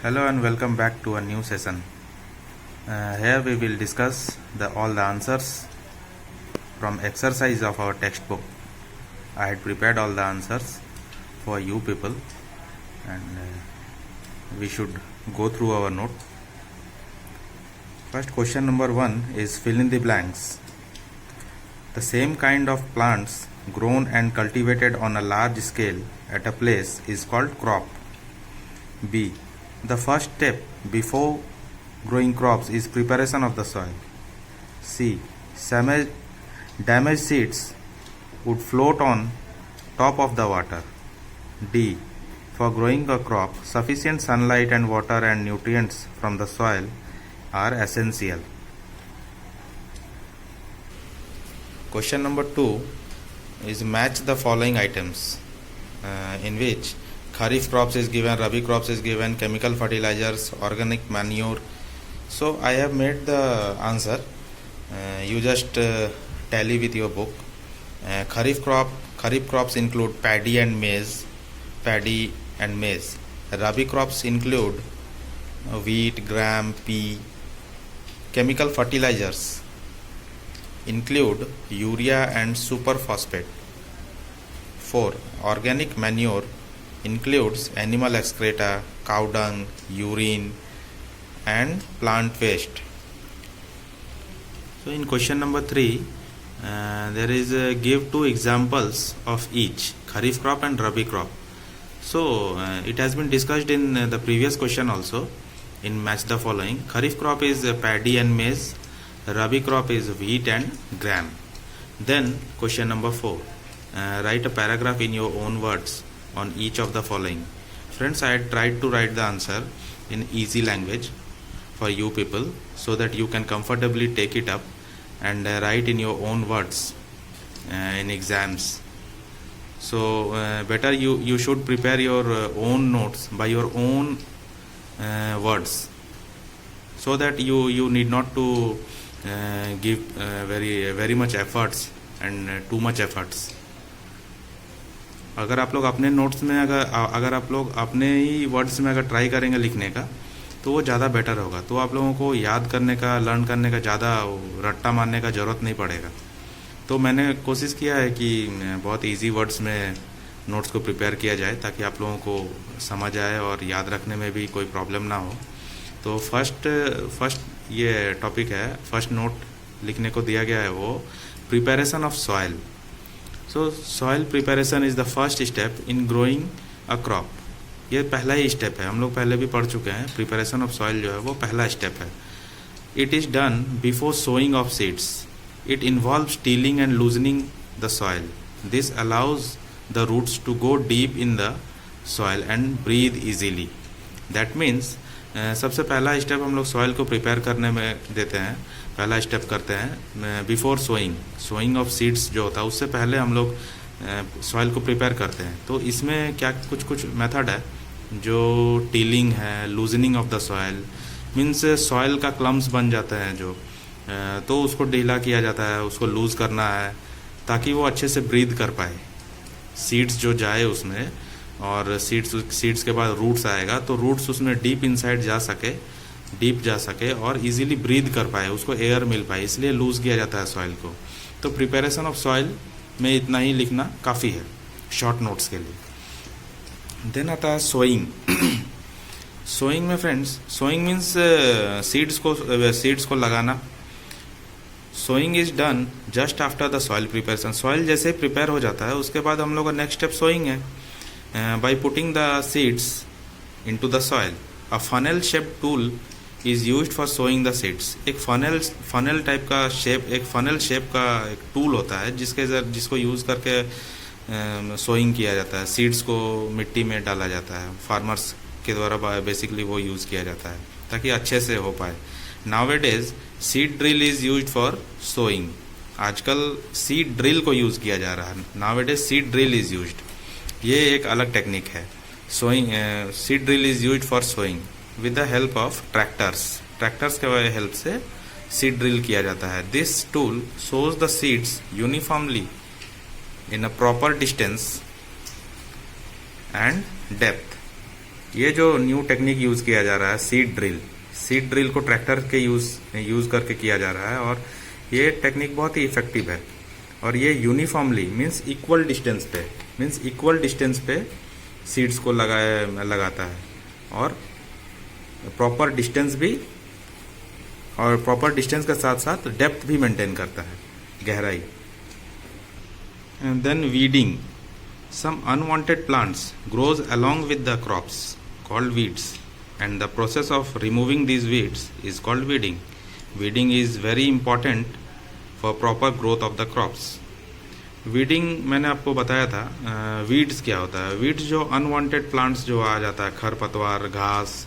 Hello and welcome back to a new session. Here we will discuss all the answers from exercise of our textbook. I had prepared all the answers for you people, and we should go through our note. First, question number 1 is fill in the blanks. The same kind of plants grown and cultivated on a large scale at a place is called crop. B. The first step before growing crops is preparation of the soil. C. Damaged seeds would float on top of the water. D. For growing a crop, sufficient sunlight and water and nutrients from the soil are essential. Question number 2 is match the following items in which Kharif crops is given, Rabi crops is given, chemical fertilizers, organic manure. So I have made the answer. You just tally with your book. Kharif crops include paddy and maize. Rabi crops include wheat, gram, pea. Chemical fertilizers include urea and superphosphate. 4. Organic manure includes animal excreta, cow dung, urine and plant waste. So in question number 3 there is give 2 examples of each Kharif crop and Rabi crop. So it has been discussed in the previous question also in match the following. Kharif crop is paddy and maize, Rabi crop is wheat and gram. Then question number 4, write a paragraph in your own words on each of the following. Friends, I had tried to write the answer in easy language for you people so that you can comfortably take it up and write in your own words in exams. So better you should prepare your own notes by your own words, so that you need not to give very much efforts and too much efforts. अगर आप लोग अपने notes में अगर आप लोग अपने ही words में अगर ट्राई करेंगे लिखने का तो वो ज़्यादा बेटर होगा. तो आप लोगों को याद करने का, लर्न करने का, ज़्यादा रट्टा मारने का ज़रूरत नहीं पड़ेगा. तो मैंने कोशिश किया है कि बहुत इजी वर्ड्स में नोट्स को प्रिपेयर किया जाए ताकि आप लोगों को समझ आए और याद रखने में भी कोई प्रॉब्लम ना हो. तो फर्स्ट ये टॉपिक है, फर्स्ट नोट लिखने को दिया गया है वो preparation of soil. So soil preparation is the first step in growing a crop. ये पहला ही स्टेप है, हम लोग पहले भी पढ़ चुके हैं. प्रिपरेशन ऑफ सॉइल जो है वो पहला स्टेप है. It is done before sowing of seeds. It involves tilling and loosening the soil. This allows the roots to go deep in the soil and breathe easily. That means सबसे पहला step हम लोग soil को prepare करने में देते हैं, पहला स्टेप करते हैं बिफोर सोइंग ऑफ सीड्स जो होता है उससे पहले हम लोग सॉइल को प्रिपेयर करते हैं. तो इसमें क्या कुछ मेथड है जो टीलिंग है, loosening of the soil means soil का क्लम्स बन जाते हैं जो, तो उसको ढीला किया जाता है, उसको लूज़ करना है ताकि वो अच्छे से ब्रीथ कर पाए, सीड्स जो जाए उसमें. और सीड्स के बाद रूट्स आएगा तो रूट्स उसमें डीप इनसाइड जा सके और इजीली ब्रीथ कर पाए, उसको एयर मिल पाए, इसलिए लूज़ किया जाता है सॉइल को. तो प्रिपरेशन ऑफ सॉइल में इतना ही लिखना काफ़ी है शॉर्ट नोट्स के लिए. देन आता है सोइंग. सोइंग में फ्रेंड्स, सोइंग मीन्स सीड्स को लगाना. Sowing is done just after the soil preparation. Soil जैसे ही प्रिपेयर हो जाता है उसके बाद हम लोग का नेक्स्ट स्टेप सोइंग है. By putting the seeds into the soil. A funnel shape tool is used for sowing the seeds. एक फनल टाइप का शेप, एक फनल शेप का एक टूल होता है जिसको यूज़ करके सोइंग किया जाता है. सीड्स को मिट्टी में डाला जाता है, फार्मर्स के द्वारा बेसिकली वो यूज़ किया जाता है ताकि अच्छे से हो पाए. Nowadays seed drill is used for sowing. आजकल सीड ड्रिल को यूज़ किया जा रहा है. Nowadays seed drill is used. ये एक अलग टेक्निक है. Sowing seed drill is used for sowing with the help of tractors के हेल्प से सीड ड्रिल किया जाता है. This tool sows the seeds uniformly in a proper distance and depth ये जो न्यू टेक्निक यूज़ किया जा रहा है सीड ड्रिल को ट्रैक्टर के यूज़ करके किया जा रहा है, और ये टेक्निक बहुत ही इफेक्टिव है। और ये यूनिफॉर्मली मीन्स इक्वल डिस्टेंस पे सीड्स को लगाता है, और प्रॉपर डिस्टेंस के साथ साथ डेप्थ भी मेंटेन करता है, गहराई। And then weeding, some unwanted plants grows along with the crops called weeds, and the process of removing these weeds is called weeding. Weeding is very important for proper growth of the crops. Weeding मैंने आपको बताया था। Weeds क्या होता है? Weeds जो unwanted plants जो आ जाता है, खरपतवार, घास,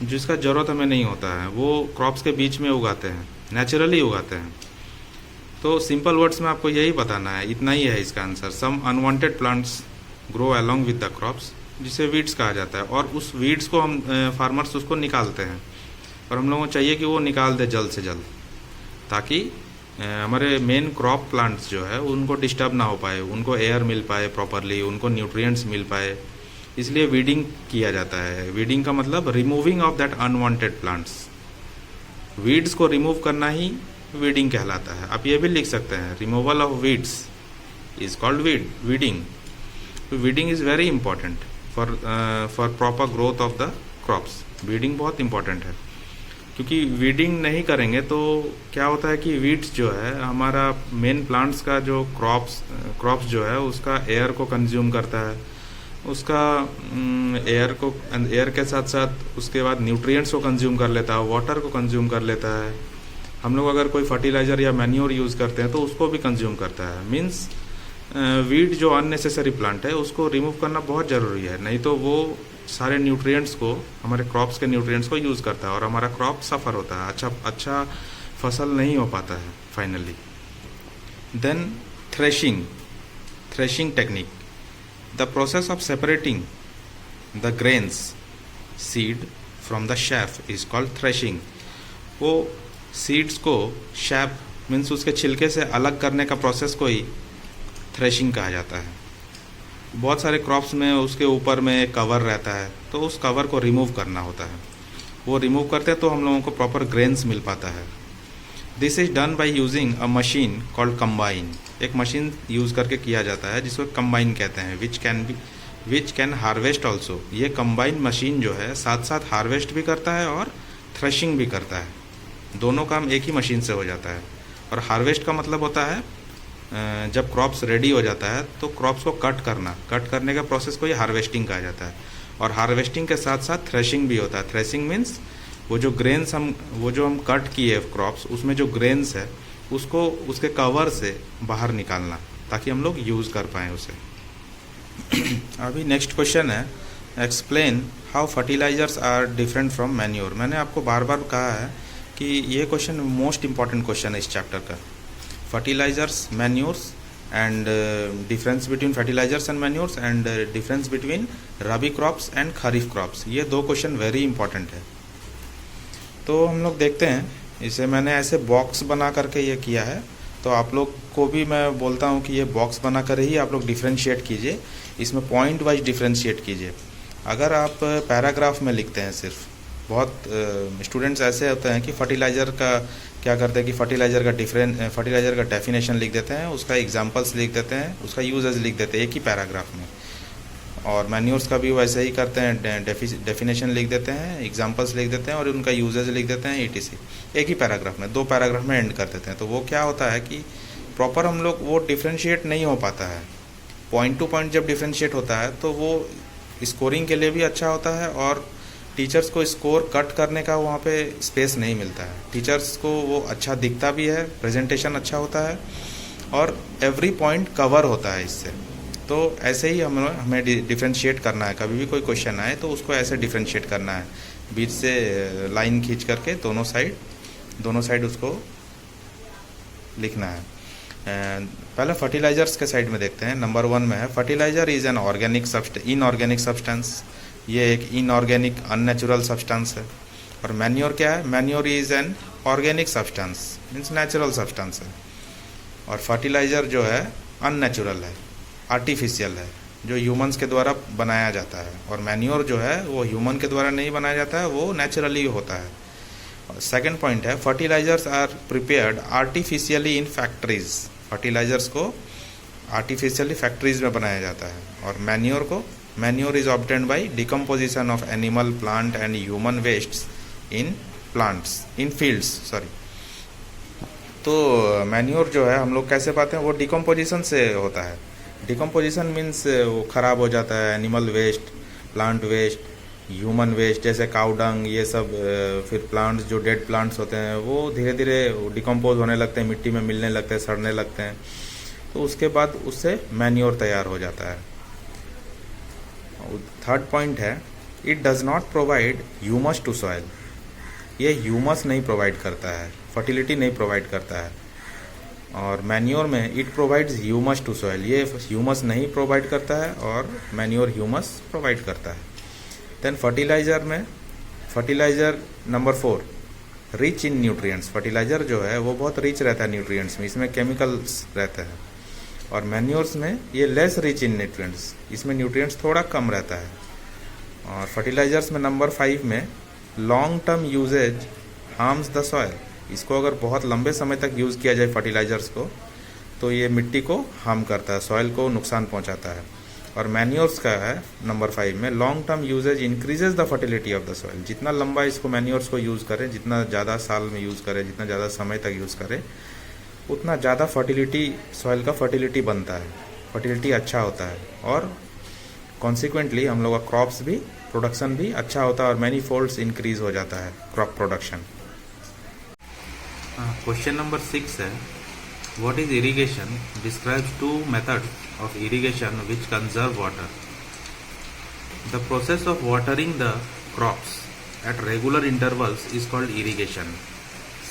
जिसका ज़रूरत हमें नहीं होता है, वो क्रॉप्स के बीच में उगाते हैं, नेचुरली उगाते हैं। तो सिंपल वर्ड्स में आपको यही बताना है, इतना ही है इसका answer. Some unwanted plants grow along with the crops, जिसे वीड्स कहा जाता है, और उस वीड्स को हम फार्मर्स उसको निकालते हैं, और हम लोगों को चाहिए कि वो निकाल दे जल्द से जल्द, ताकि हमारे मेन क्रॉप प्लांट्स जो है उनको डिस्टर्ब ना हो पाए, उनको एयर मिल पाए प्रॉपरली, उनको न्यूट्रिएंट्स मिल पाए, इसलिए वीडिंग किया जाता है। वीडिंग का मतलब removing of that unwanted plants. Weeds को रिमूव करना ही वीडिंग कहलाता है। आप ये भी लिख सकते हैं, removal of weeds is called weeding. Weeding is very important for proper growth of the crops. Weeding बहुत इंपॉर्टेंट है, क्योंकि वीडिंग नहीं करेंगे तो क्या होता है कि वीड्स जो है हमारा मेन प्लांट्स का जो क्रॉप्स जो है उसका एयर को कंज्यूम करता है, उसका एयर के साथ साथ उसके बाद न्यूट्रिएंट्स को कंज्यूम कर लेता है, वाटर को कंज्यूम कर लेता है। हम लोग अगर कोई फर्टिलाइज़र या मैन्योर यूज़ करते हैं तो उसको भी कंज्यूम करता है। मीन्स वीड जो अननेसेसरी प्लांट है उसको रिमूव करना बहुत ज़रूरी है, नहीं तो वो सारे न्यूट्रिएंट्स को, हमारे क्रॉप्स के न्यूट्रिएंट्स को यूज़ करता है, और हमारा क्रॉप सफ़र होता है, अच्छा फसल नहीं हो पाता है finally. Then threshing technique, the process of separating the grains seed from the chaff is called threshing. वो सीड्स को शैफ मीन्स उसके छिलके से अलग करने का प्रोसेस को ही थ्रेशिंग कहा जाता है। बहुत सारे क्रॉप्स में उसके ऊपर में कवर रहता है, तो उस कवर को रिमूव करना होता है। वो रिमूव करते हैं तो हम लोगों को प्रॉपर ग्रेन्स मिल पाता है। This is done by using a machine called combine. एक मशीन यूज़ करके किया जाता है जिसको कंबाइन कहते हैं, विच कैन हार्वेस्ट ऑल्सो। ये कंबाइन मशीन जो है साथ साथ हार्वेस्ट भी करता है और थ्रेशिंग भी करता है, दोनों काम एक ही मशीन से हो जाता है। और हार्वेस्ट का मतलब होता है जब क्रॉप्स रेडी हो जाता है तो क्रॉप्स को कट करने का प्रोसेस को ही हार्वेस्टिंग कहा जाता है। और हार्वेस्टिंग के साथ साथ थ्रेशिंग भी होता है। थ्रेशिंग मीन्स वो जो हम कट किए क्क्रॉप्स, उसमें जो ग्रेन्स है उसको उसके कवर से बाहर निकालना, ताकि हम लोग यूज़ कर पाएँ उसे। अभी नेक्स्ट क्वेश्चन है, explain how fertilisers are different from manure. मैंने आपको बार बार कहा है कि ये क्वेश्चन मोस्ट इंपॉर्टेंट क्वेश्चन है इस चैप्टर का। Fertilisers, manures, and difference between fertilisers and manures, and difference between rabi crops and kharif crops, ये दो क्वेश्चन वेरी इंपॉर्टेंट है। तो हम लोग देखते हैं, इसे मैंने ऐसे बॉक्स बना करके ये किया है, तो आप लोग को भी मैं बोलता हूँ कि ये बॉक्स बना कर ही आप लोग डिफ्रेंशिएट कीजिए, इसमें पॉइंट वाइज डिफ्रेंशिएट कीजिए। अगर आप पैराग्राफ में लिखते हैं सिर्फ, बहुत स्टूडेंट्स ऐसे होते हैं कि फर्टिलाइज़र का क्या करते हैं कि फर्टिलाइज़र का डेफिनेशन लिख देते हैं, उसका एग्जांपल्स लिख देते हैं, उसका यूजेस लिख देते हैं एक ही पैराग्राफ में। और मैन्योर्स का भी वैसे ही करते हैं, डेफिनेशन लिख देते हैं, एग्जांपल्स लिख देते हैं और उनका यूजेस लिख देते हैं ETC, एक ही पैराग्राफ में, 2 पैराग्राफ में एंड कर देते हैं। तो वो क्या होता है कि प्रॉपर हम लोग वो डिफ्रेंशिएट नहीं हो पाता है। पॉइंट टू पॉइंट जब डिफ्रेंशिएट होता है तो वो स्कोरिंग के लिए भी अच्छा होता है, और टीचर्स को स्कोर कट करने का वहाँ पे स्पेस नहीं मिलता है। टीचर्स को वो अच्छा दिखता भी है, प्रेजेंटेशन अच्छा होता है, और एवरी पॉइंट कवर होता है इससे। तो ऐसे ही हमें डिफ्रेंशिएट करना है। कभी भी कोई क्वेश्चन आए तो उसको ऐसे डिफ्रेंशिएट करना है, बीच से लाइन खींच करके दोनों साइड उसको लिखना है। पहले फर्टिलाइजर्स के साइड में देखते हैं। नंबर 1 में है, fertiliser is an inorganic substance. ये एक इनऑर्गेनिक अननेचुरल सब्सटेंस है। और मैन्योर क्या है? Manure is an organic substance, means natural substance है। और फर्टिलाइज़र जो है अननेचुरल है, आर्टिफिशियल है, जो ह्यूमंस के द्वारा बनाया जाता है, और मैन्योर जो है वो ह्यूमन के द्वारा नहीं बनाया जाता है, वो नेचुरली होता है। सेकंड पॉइंट है fertilisers are prepared artificially in factories. Fertilisers को आर्टिफिशियली फैक्ट्रीज में बनाया जाता है। और manure is obtained by decomposition of animal, plant and human wastes in fields. तो मैन्योर जो है हम लोग कैसे पाते हैं, वो डिकम्पोजिशन से होता है। डिकम्पोजिशन मीन्स वो ख़राब हो जाता है, animal waste, plant waste, human waste, जैसे काउ डंग, ये सब। फिर प्लांट्स जो डेड प्लांट्स होते हैं वो धीरे धीरे डिकम्पोज होने लगते हैं, मिट्टी में मिलने लगते हैं, सड़ने लगते हैं। तो उसके बाद उससे मैन्योर तैयार हो जाता है। थर्ड पॉइंट है it does not provide humus to soil. ये ह्यूमस नहीं प्रोवाइड करता है, फर्टिलिटी नहीं प्रोवाइड करता है। और मैन्योर में it provides humus to soil, ये ह्यूमस नहीं प्रोवाइड करता है और मैन्योर ह्यूमस प्रोवाइड करता है। Then fertiliser number 4, rich in nutrients. Fertiliser जो है वो बहुत रिच रहता है न्यूट्रिएंट्स में, इसमें केमिकल्स रहते हैं। और मैन्योर्स में ये लेस रिच इन न्यूट्रिएंट्स, इसमें न्यूट्रिएंट्स थोड़ा कम रहता है। और फर्टिलाइजर्स में नंबर 5 में long term usage harms the soil. इसको अगर बहुत लंबे समय तक यूज़ किया जाए फर्टिलाइजर्स को, तो ये मिट्टी को हार्म करता है, सॉइल को नुकसान पहुंचाता है। और मैन्योर्स का है नंबर 5 में long term usage increases the fertility of the soil. जितना लंबा इसको मैन्योर्स को यूज़ करें, जितना ज़्यादा साल में यूज़ करें, जितना ज़्यादा समय तक यूज़ करें, उतना ज़्यादा फर्टिलिटी, सॉइल का फर्टिलिटी बनता है, फर्टिलिटी अच्छा होता है। और कॉन्सिक्वेंटली हम लोग का क्रॉप्स भी, प्रोडक्शन भी अच्छा होता है और मैनी फोल्ड्स इंक्रीज हो जाता है क्रॉप प्रोडक्शन। क्वेश्चन नंबर 6 है what is irrigation, describes 2 methods of irrigation which conserve water. The process of watering the crops at regular intervals is called irrigation.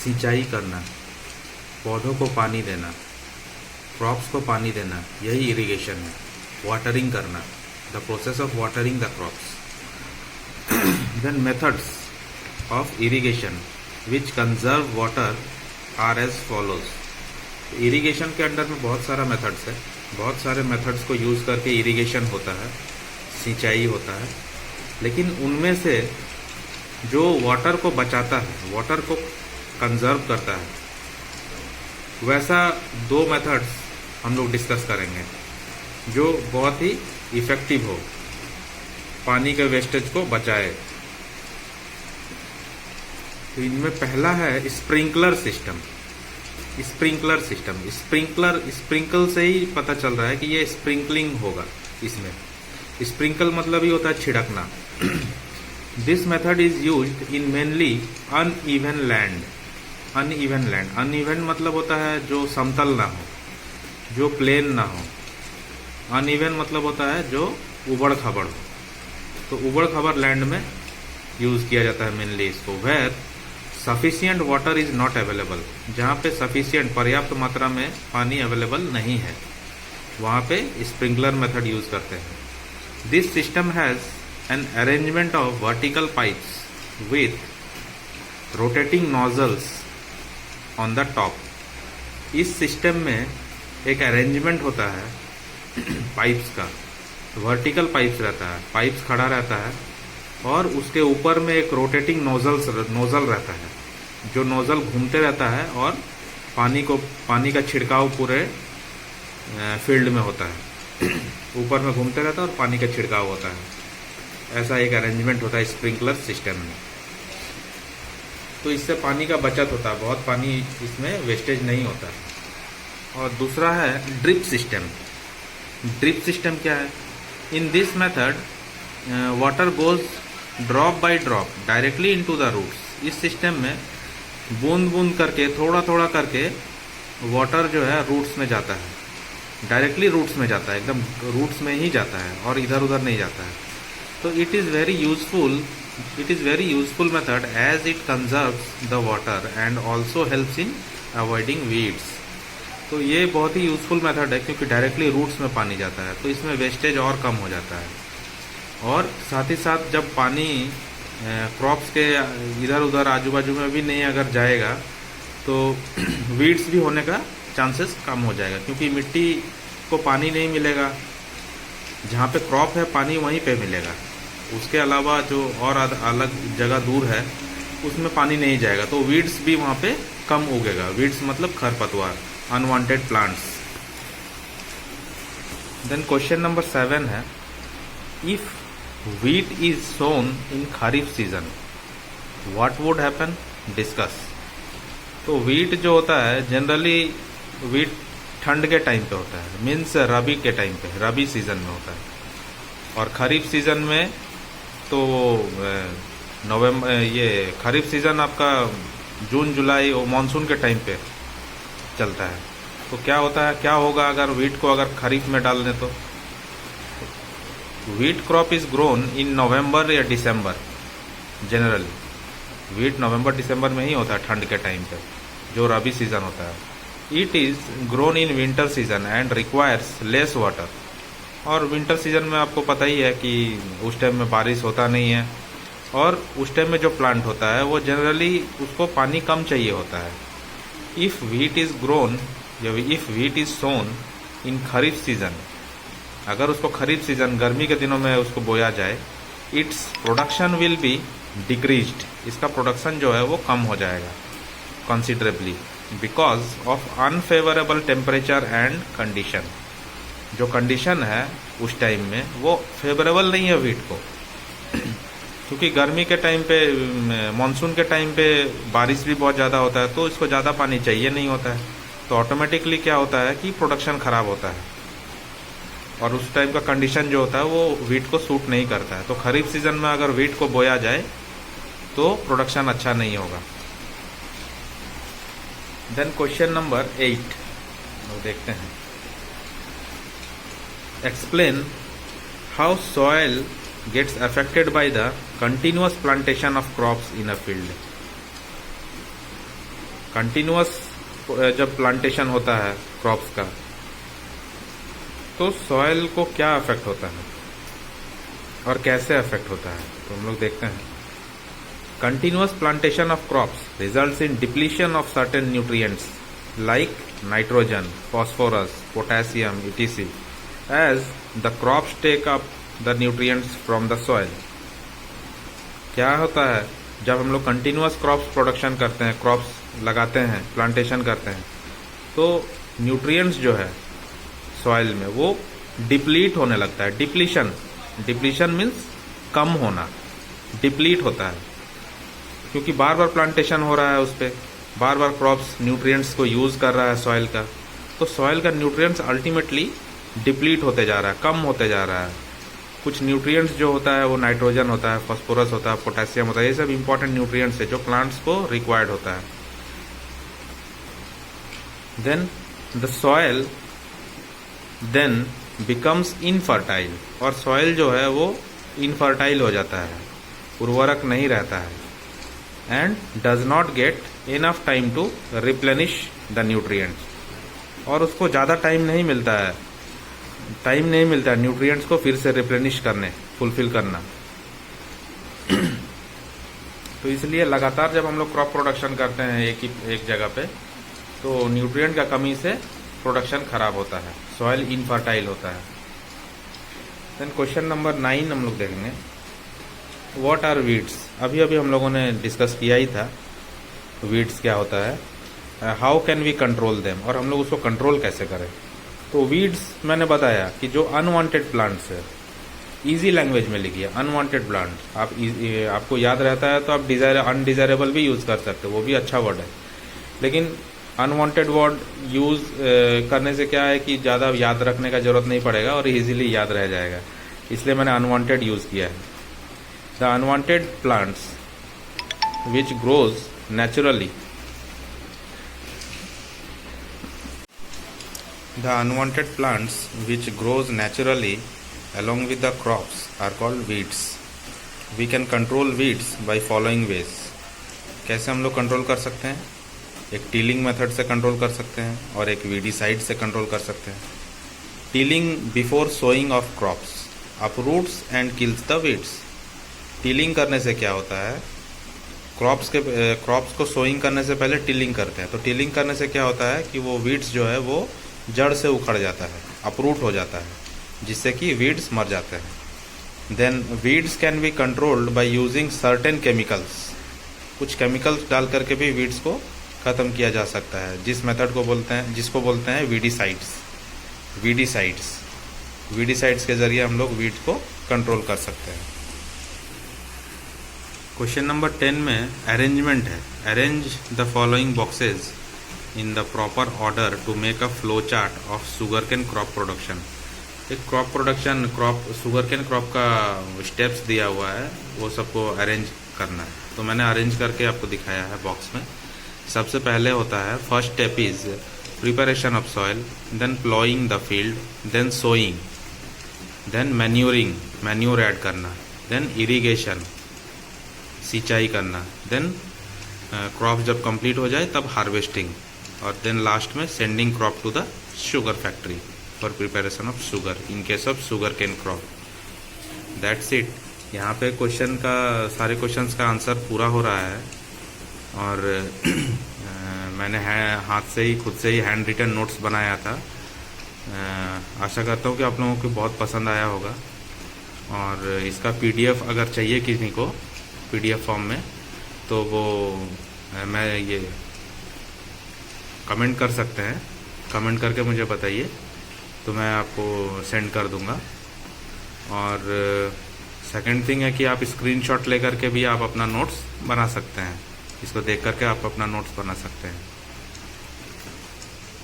सिंचाई करना, पौधों को पानी देना, क्रॉप्स को पानी देना, यही इरिगेशन है। वाटरिंग करना, the process of watering the crops. Then methods of irrigation which conserve water are as follows. Irrigation के अंडर में बहुत सारा मेथड्स है, बहुत सारे मेथड्स को यूज़ करके इरिगेशन होता है, सिंचाई होता है। लेकिन उनमें से जो वाटर को बचाता है, वाटर को कंजर्व करता है, वैसा 2 मेथड्स हम लोग डिस्कस करेंगे जो बहुत ही इफ़ेक्टिव हो, पानी के वेस्टेज को बचाए। तो इनमें पहला है स्प्रिंकलर सिस्टम। स्प्रिंकल से ही पता चल रहा है कि ये स्प्रिंकलिंग होगा। इसमें स्प्रिंकल मतलब ही होता है छिड़कना। This method is used in mainly uneven land. Uneven मतलब होता है जो समतल ना हो, जो प्लेन ना हो। अनइवन मतलब होता है जो उबड़ खाबड़ हो। तो उबड़ खाबड़ लैंड में यूज़ किया जाता है मेनली इसको। Where sufficient water is not available, जहाँ पे सफिशियंट, पर्याप्त मात्रा में पानी अवेलेबल नहीं है, वहाँ पे स्प्रिंकलर मेथड यूज़ करते हैं। This system has an arrangement of vertical pipes with rotating nozzles on the top. इस सिस्टम में एक अरेंजमेंट होता है पाइप्स का, वर्टिकल पाइप्स रहता है, पाइप्स खड़ा रहता है और उसके ऊपर में एक रोटेटिंग नोजल रहता है, जो नोजल घूमते रहता है और पानी का छिड़काव पूरे फील्ड में होता है। ऊपर में घूमते रहता है और पानी का छिड़काव होता है। ऐसा एक अरेंजमेंट होता है स्प्रिंकलर सिस्टम में। तो इससे पानी का बचत होता है, बहुत पानी इसमें वेस्टेज नहीं होता है। और दूसरा है ड्रिप सिस्टम। ड्रिप सिस्टम क्या है? In this method water goes drop by drop directly into the roots. इस सिस्टम में बूंद बूंद करके, थोड़ा थोड़ा करके वाटर जो है रूट्स में जाता है, डायरेक्टली रूट्स में जाता है, एकदम रूट्स में ही जाता है और इधर उधर नहीं जाता है। तो it is very useful method as it conserves the water and also helps in avoiding weeds. तो ये बहुत ही यूजफुल मेथड है क्योंकि डायरेक्टली रूट्स में पानी जाता है, तो इसमें वेस्टेज और कम हो जाता है। और साथ ही साथ जब पानी क्रॉप्स के इधर उधर आजू बाजू में भी नहीं अगर जाएगा तो वीड्स भी होने का चांसेस कम हो जाएगा, क्योंकि मिट्टी को पानी नहीं मिलेगा जहाँ पे क्रॉप है पानी वहीं पे मिलेगा, उसके अलावा जो और अलग जगह दूर है उसमें पानी नहीं जाएगा, तो वीड्स भी वहाँ पे कम उगेगा। वीड्स मतलब खरपतवार, unwanted plants. Then question number 7 है, if wheat is sown in kharif season what would happen, discuss. तो वीट जो होता है जनरली वीट ठंड के टाइम पे होता है, मीन्स रबी के टाइम पे, रबी सीजन में होता है। और खरीफ सीजन में तो नवंबर, ये खरीफ सीजन आपका जून जुलाई और मानसून के टाइम पे चलता है। तो क्या होता है, क्या होगा अगर वीट को अगर खरीफ में डाल दें तो wheat crop is grown in November या दिसंबर। जनरली वीट नवंबर दिसंबर में ही होता है ठंड के टाइम पे, जो रबी सीजन होता है। It is grown in winter season and requires less water. और विंटर सीजन में आपको पता ही है कि उस टाइम में बारिश होता नहीं है, और उस टाइम में जो प्लांट होता है वो जनरली उसको पानी कम चाहिए होता है। If wheat is grown, if wheat is sown in kharif season, अगर उसको खरीफ सीजन गर्मी के दिनों में उसको बोया जाए, its production will be decreased, इसका प्रोडक्शन जो है वो कम हो जाएगा considerably, because of unfavourable temperature and condition. जो कंडीशन है उस टाइम में वो फेवरेबल नहीं है वीट को, क्योंकि गर्मी के टाइम पे, मानसून के टाइम पे बारिश भी बहुत ज़्यादा होता है, तो इसको ज़्यादा पानी चाहिए नहीं होता है, तो ऑटोमेटिकली क्या होता है कि प्रोडक्शन ख़राब होता है। और उस टाइम का कंडीशन जो होता है वो वीट को सूट नहीं करता है। तो खरीफ सीजन में अगर वीट को बोया जाए तो प्रोडक्शन अच्छा नहीं होगा। देन क्वेश्चन नंबर 8 देखते हैं, explain how soil gets affected by the continuous plantation of crops in a field. Continuous जब प्लांटेशन होता है क्रॉप्स का, तो सॉइल को क्या अफेक्ट होता है और कैसे अफेक्ट होता है, तो हम लोग देखते हैं। Continuous plantation of crops results in depletion of certain nutrients like nitrogen, phosphorus, potassium etc. As the crops take up the nutrients from the soil. क्या होता है जब हम लोग कंटिन्यूअस क्रॉप्स प्रोडक्शन करते हैं, क्रॉप्स लगाते हैं, प्लांटेशन करते हैं, तो न्यूट्रिएंट्स जो है सॉइल में वो डिप्लीट होने लगता है। डिप्लीशन मीन्स कम होना, डिप्लीट होता है, क्योंकि बार बार प्लांटेशन हो रहा है उस पर, बार बार क्रॉप्स न्यूट्रिएंट्स को यूज कर रहा है सॉइल का, तो सॉइल का न्यूट्रिएंट्स अल्टीमेटली डिप्लीट होते जा रहा है, कम होते जा रहा है। कुछ न्यूट्रिएंट्स जो होता है वो नाइट्रोजन होता है, फॉस्फोरस होता है, पोटेशियम होता है, ये सब इंपॉर्टेंट न्यूट्रिएंट्स है जो प्लांट्स को रिक्वायर्ड होता है। Then the soil then becomes infertile, और सॉइल जो है वो इनफर्टाइल हो जाता है, उर्वरक नहीं रहता है, and does not get enough time to replenish the nutrients, और उसको ज़्यादा टाइम नहीं मिलता है न्यूट्रिएंट्स को फिर से रिप्लेनिश करने, फुलफिल करना। तो इसलिए लगातार जब हम लोग क्रॉप प्रोडक्शन करते हैं एक जगह पे, तो न्यूट्रिएंट का कमी से प्रोडक्शन खराब होता है, सॉइल इनफर्टाइल होता है। देन क्वेश्चन नंबर 9 हम लोग देखेंगे, व्हाट आर वीड्स। अभी हम लोगों ने डिस्कस किया ही था वीड्स क्या होता है, how can we control them, और हम लोग उसको कंट्रोल कैसे करें। तो वीड्स मैंने बताया कि जो अनवांटेड प्लांट्स है, इजी लैंग्वेज में लिखिए अनवांटेड प्लांट। आपको याद रहता है तो आप अनडिजायरेबल भी यूज़ कर सकते हो, वो भी अच्छा वर्ड है, लेकिन अनवांटेड वर्ड यूज़ करने से क्या है कि ज़्यादा याद रखने का जरूरत नहीं पड़ेगा और इजीली याद रह जाएगा, इसलिए मैंने अनवांटेड यूज़ किया है। The unwanted plants which grows naturally, the unwanted plants which grows naturally along with the crops are called weeds. We can control weeds by following ways. कैसे हम लोग कंट्रोल कर सकते हैं, एक टीलिंग मेथड से कंट्रोल कर सकते हैं और एक वीडीसाइड से कंट्रोल कर सकते हैं। Tilling before sowing of crops uproots and kills the weeds. Tilling करने से क्या होता है, क्रॉप्स को सोइंग करने से पहले टीलिंग करते हैं, तो टीलिंग करने से क्या होता है कि वो वीड्स जो है वो जड़ से उखड़ जाता है, अपरूट हो जाता है, जिससे कि वीड्स मर जाते हैं। Then weeds can be controlled by using certain chemicals, कुछ केमिकल्स डाल करके भी वीड्स को ख़त्म किया जा सकता है, जिसको बोलते हैं वीडीसाइड्स। वीडीसाइड्स के ज़रिए हम लोग वीड्स को कंट्रोल कर सकते हैं। क्वेश्चन नंबर 10 में अरेंजमेंट है। Arrange the following boxes in the proper order to make a flow chart of sugarcane crop production. एक शुगरकेन क्रॉप का स्टेप्स दिया हुआ है, वो सबको अरेंज करना है। तो मैंने अरेंज करके आपको दिखाया है बॉक्स में। सबसे पहले होता है, first step is preparation of soil, then ploughing the field, then sowing, then manure add करना, देन इरिगेशन, सिंचाई करना, देन क्रॉप जब कंप्लीट हो जाए तब हार्वेस्टिंग, और देन लास्ट में sending crop to the sugar factory for preparation of sugar in case of sugar cane crop. That's it. यहाँ पे सारे क्वेश्चंस का आंसर पूरा हो रहा है, और मैंने हाथ से ही खुद से ही हैंड रिटन नोट्स बनाया था। आशा करता हूँ कि आप लोगों को बहुत पसंद आया होगा। और इसका पीडीएफ अगर चाहिए किसी को पीडीएफ फॉर्म में, तो वो मैं ये कमेंट कर सकते हैं, कमेंट करके मुझे बताइए तो मैं आपको सेंड कर दूंगा। और सेकंड थिंग है कि आप स्क्रीनशॉट लेकर के भी आप अपना नोट्स बना सकते हैं, इसको देख करके आप अपना नोट्स बना सकते हैं।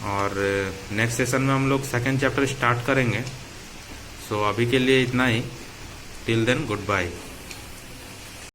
और नेक्स्ट सेशन में हम लोग सेकंड चैप्टर स्टार्ट करेंगे। सो अभी के लिए इतना ही। Till then good bye.